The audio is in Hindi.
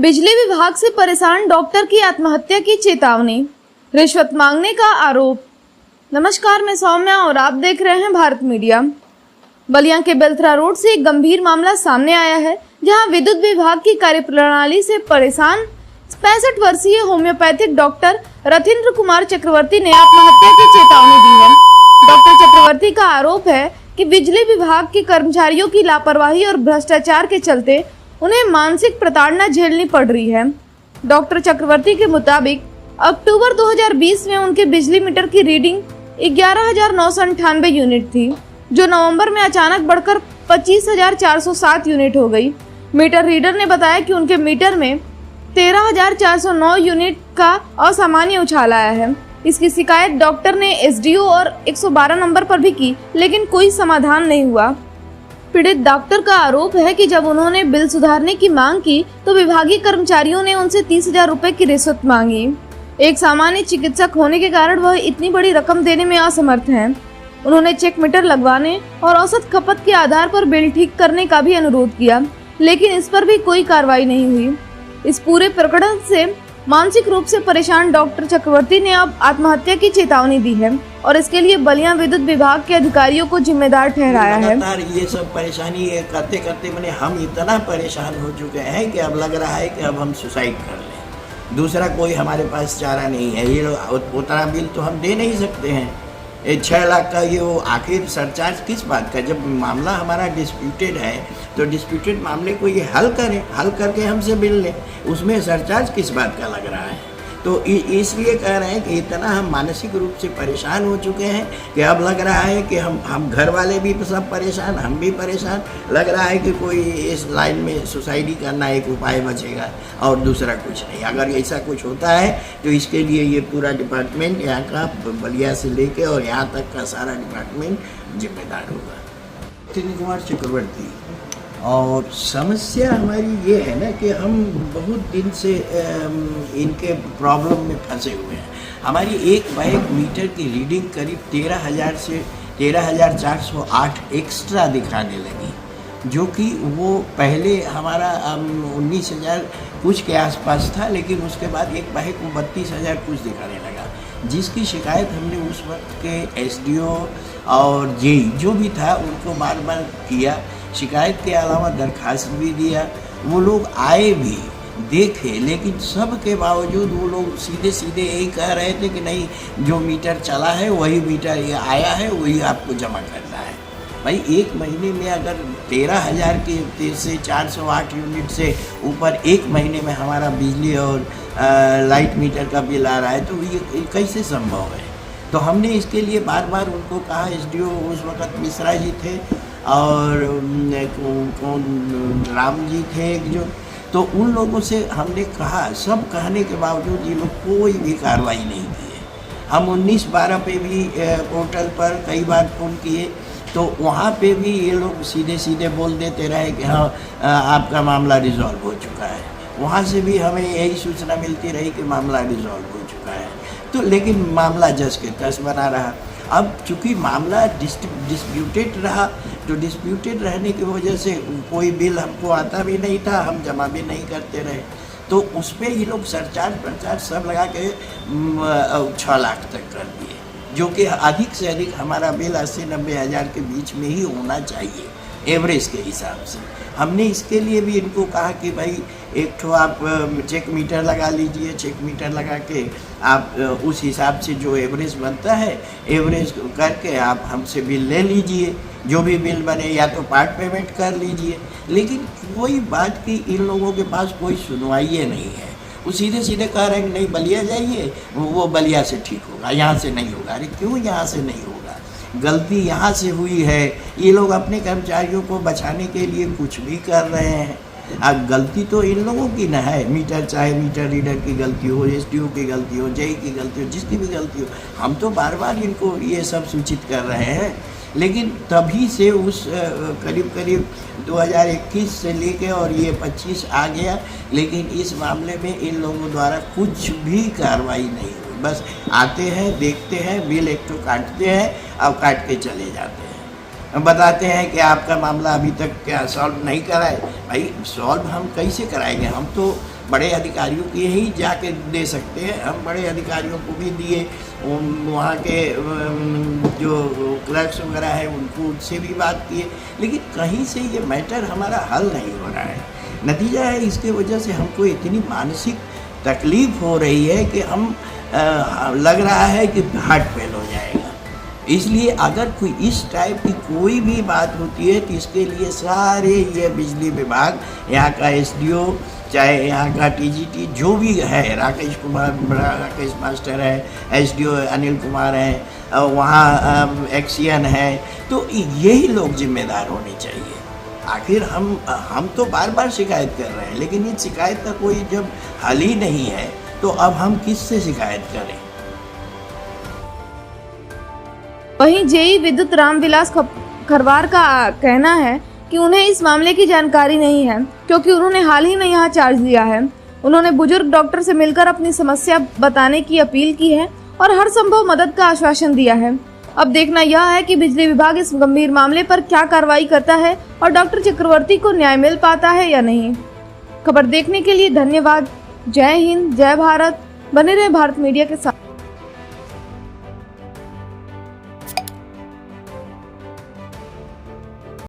बिजली विभाग से परेशान डॉक्टर की आत्महत्या की चेतावनी, रिश्वत मांगने का आरोप। नमस्कार, मैं सौम्या और आप देख रहे हैं भारत मीडिया। बलिया के बेलथरा रोड से एक गंभीर मामला सामने आया है, जहां विद्युत विभाग की कार्यप्रणाली से परेशान 65 वर्षीय होम्योपैथिक डॉक्टर रथिंद्र कुमार चक्रवर्ती ने आत्महत्या की चेतावनी दी है। डॉक्टर चक्रवर्ती का आरोप है कि बिजली विभाग के कर्मचारियों की लापरवाही और भ्रष्टाचार के चलते उन्हें मानसिक प्रताड़ना झेलनी पड़ रही है। डॉक्टर चक्रवर्ती के मुताबिक अक्टूबर 2020 में उनके बिजली मीटर की रीडिंग 11,998 यूनिट थी, जो नवंबर में अचानक बढ़कर 25,407 यूनिट हो गई। मीटर रीडर ने बताया कि उनके मीटर में 13,409 यूनिट का असामान्य उछाल आया है। इसकी शिकायत डॉक्टर ने एसडीओ और 112 नंबर पर भी की, लेकिन कोई समाधान नहीं हुआ। पीड़ित डॉक्टर का आरोप है कि जब उन्होंने बिल सुधारने की मांग की तो विभागीय कर्मचारियों ने उनसे 30,000 रुपए की रिश्वत मांगी। एक सामान्य चिकित्सक होने के कारण वह इतनी बड़ी रकम देने में असमर्थ हैं। उन्होंने चेक मीटर लगवाने और औसत खपत के आधार पर बिल ठीक करने का भी अनुरोध किया, लेकिन इस पर भी कोई कार्रवाई नहीं हुई। इस पूरे प्रकरण से मानसिक रूप से परेशान डॉक्टर चक्रवर्ती ने अब आत्महत्या की चेतावनी दी है और इसके लिए बलिया विद्युत विभाग के अधिकारियों को जिम्मेदार ठहराया है। लगातार ये सब परेशानी करते करते मैंने हम इतना परेशान हो चुके हैं कि अब लग रहा है कि अब हम सुसाइड कर लें। दूसरा कोई हमारे पास चारा नहीं है। ये उतना बिल तो हम दे नहीं सकते हैं। ये 6 लाख का ये वो आखिर सरचार्ज किस बात का? जब मामला हमारा डिस्प्यूटेड है तो डिस्प्यूटेड मामले को ये हल करें, हल करके हमसे बिल लें। उसमें सरचार्ज किस बात का लग रहा है? तो इसलिए कह रहे हैं कि इतना हम मानसिक रूप से परेशान हो चुके हैं कि अब लग रहा है कि हम घर वाले भी सब परेशान, हम भी परेशान। लग रहा है कि कोई इस लाइन में सुसाइड ही करना एक उपाय बचेगा और दूसरा कुछ नहीं। अगर ऐसा कुछ होता है तो इसके लिए ये पूरा डिपार्टमेंट यहाँ का बलिया से लेके और यहाँ तक का सारा डिपार्टमेंट जिम्मेदार होगा। रथिंद्र कुमार चक्रवर्ती। और समस्या हमारी ये है ना कि हम बहुत दिन से इनके प्रॉब्लम में फंसे हुए हैं। हमारी एक बाय एक मीटर की रीडिंग करीब 13,000 से 13,408 एक्स्ट्रा दिखाने लगी, जो कि वो पहले हमारा 19,000 कुछ के आसपास था, लेकिन उसके बाद एक बाय को 32,000 कुछ दिखाने लगा, जिसकी शिकायत हमने उस वक्त के एसडीओ और जेई जो भी था उनको बार बार किया। शिकायत के अलावा दरखास्त भी दिया। वो लोग आए भी, देखे, लेकिन सब के बावजूद वो लोग सीधे सीधे यही कह रहे थे कि नहीं, जो मीटर चला है वही मीटर ये आया है, वही आपको जमा करना है। भाई एक महीने में अगर 13,000 के से 408 यूनिट से ऊपर एक महीने में हमारा बिजली और लाइट मीटर का बिल आ रहा है तो ये कैसे संभव है? तो हमने इसके लिए बार बार उनको कहा। एसडीओ उस वक्त मिश्रा जी थे और कौन राम जी थे एक जो, तो उन लोगों से हमने कहा। सब कहने के बावजूद ये लोग कोई भी कार्रवाई नहीं किए। हम 19/12 पे भी पोर्टल पर कई बार फ़ोन किए तो वहाँ पे भी ये लोग सीधे सीधे बोल देते रहे कि हाँ आपका मामला रिजॉल्व हो चुका है। वहाँ से भी हमें यही सूचना मिलती रही कि मामला रिजॉल्व हो चुका है। तो लेकिन मामला जस के तस बना रहा। अब चूँकि मामला डिस्प्यूटेड रहा तो डिस्प्यूटेड रहने की वजह से कोई बिल हमको आता भी नहीं था, हम जमा भी नहीं करते रहे। तो उस पर ये लोग सरचार्ज प्रचार्ज सब लगा के 6 लाख तक कर दिए, जो कि अधिक से अधिक हमारा बिल 80-90 हज़ार के बीच में ही होना चाहिए एवरेज के हिसाब से। हमने इसके लिए भी इनको कहा कि भाई एक तो आप चेक मीटर लगा लीजिए। चेक मीटर लगा के आप उस हिसाब से जो एवरेज बनता है एवरेज करके आप हमसे बिल ले लीजिए। जो भी बिल बने या तो पार्ट पेमेंट कर लीजिए। लेकिन कोई बात की इन लोगों के पास कोई सुनवाई नहीं है। वो सीधे सीधे कह रहे हैं कि नहीं बलिया जाइए, वो बलिया से ठीक होगा, यहाँ से नहीं होगा। अरे क्यों यहाँ से नहीं होगा? गलती यहाँ से हुई है। ये लोग अपने कर्मचारियों को बचाने के लिए कुछ भी कर रहे हैं। अब गलती तो इन लोगों की न है। मीटर चाहे मीटर रीडर की गलती हो, एसडीओ की गलती हो, जेई की गलती हो, जिसकी भी गलती हो, हम तो बार बार इनको ये सब सूचित कर रहे हैं। लेकिन तभी से उस करीब 2021 से लेके और ये 25 आ गया, लेकिन इस मामले में इन लोगों द्वारा कुछ भी कार्रवाई नहीं हुई। बस आते हैं, देखते हैं, बिल एक तो काटते हैं और काट के चले जाते हैं। बताते हैं कि आपका मामला अभी तक क्या सॉल्व नहीं करा है। भाई सॉल्व हम कैसे कराएंगे? हम तो बड़े अधिकारियों के ही जाके दे सकते हैं। हम बड़े अधिकारियों को भी दिए, वहाँ के जो क्लर्क्स वगैरह है उनको, उनसे भी बात किए, लेकिन कहीं से ये मैटर हमारा हल नहीं हो रहा है। नतीजा है इसके वजह से हमको इतनी मानसिक तकलीफ़ हो रही है कि हम लग रहा है कि हार्ट फेल हो जाएगा। इसलिए अगर कोई इस टाइप की कोई भी बात होती है तो इसके लिए सारे ये बिजली विभाग, यहाँ का एसडीओ, चाहे यहाँ का टीजीटी जो भी है, राकेश मास्टर है, एसडीओ अनिल कुमार है, वहाँ एक्सियन है, तो यही लोग जिम्मेदार होने चाहिए। आखिर हम तो बार बार शिकायत कर रहे हैं, लेकिन इस शिकायत का कोई जब हल ही नहीं है तो अब हम किससे शिकायत करें। वहीं जेई विद्युत रामविलास खरवार का कहना है कि उन्हें इस मामले की जानकारी नहीं है, क्योंकि उन्होंने हाल ही में यहाँ चार्ज लिया है। उन्होंने बुजुर्ग डॉक्टर से मिलकर अपनी समस्या बताने की अपील की है और हर संभव मदद का आश्वासन दिया है। अब देखना यह है कि बिजली विभाग इस गंभीर मामले पर क्या कार्रवाई करता है और डॉक्टर चक्रवर्ती को न्याय मिल पाता है या नहीं। खबर देखने के लिए धन्यवाद। जय हिंद, जय भारत। बने रहे भारत मीडिया के साथ।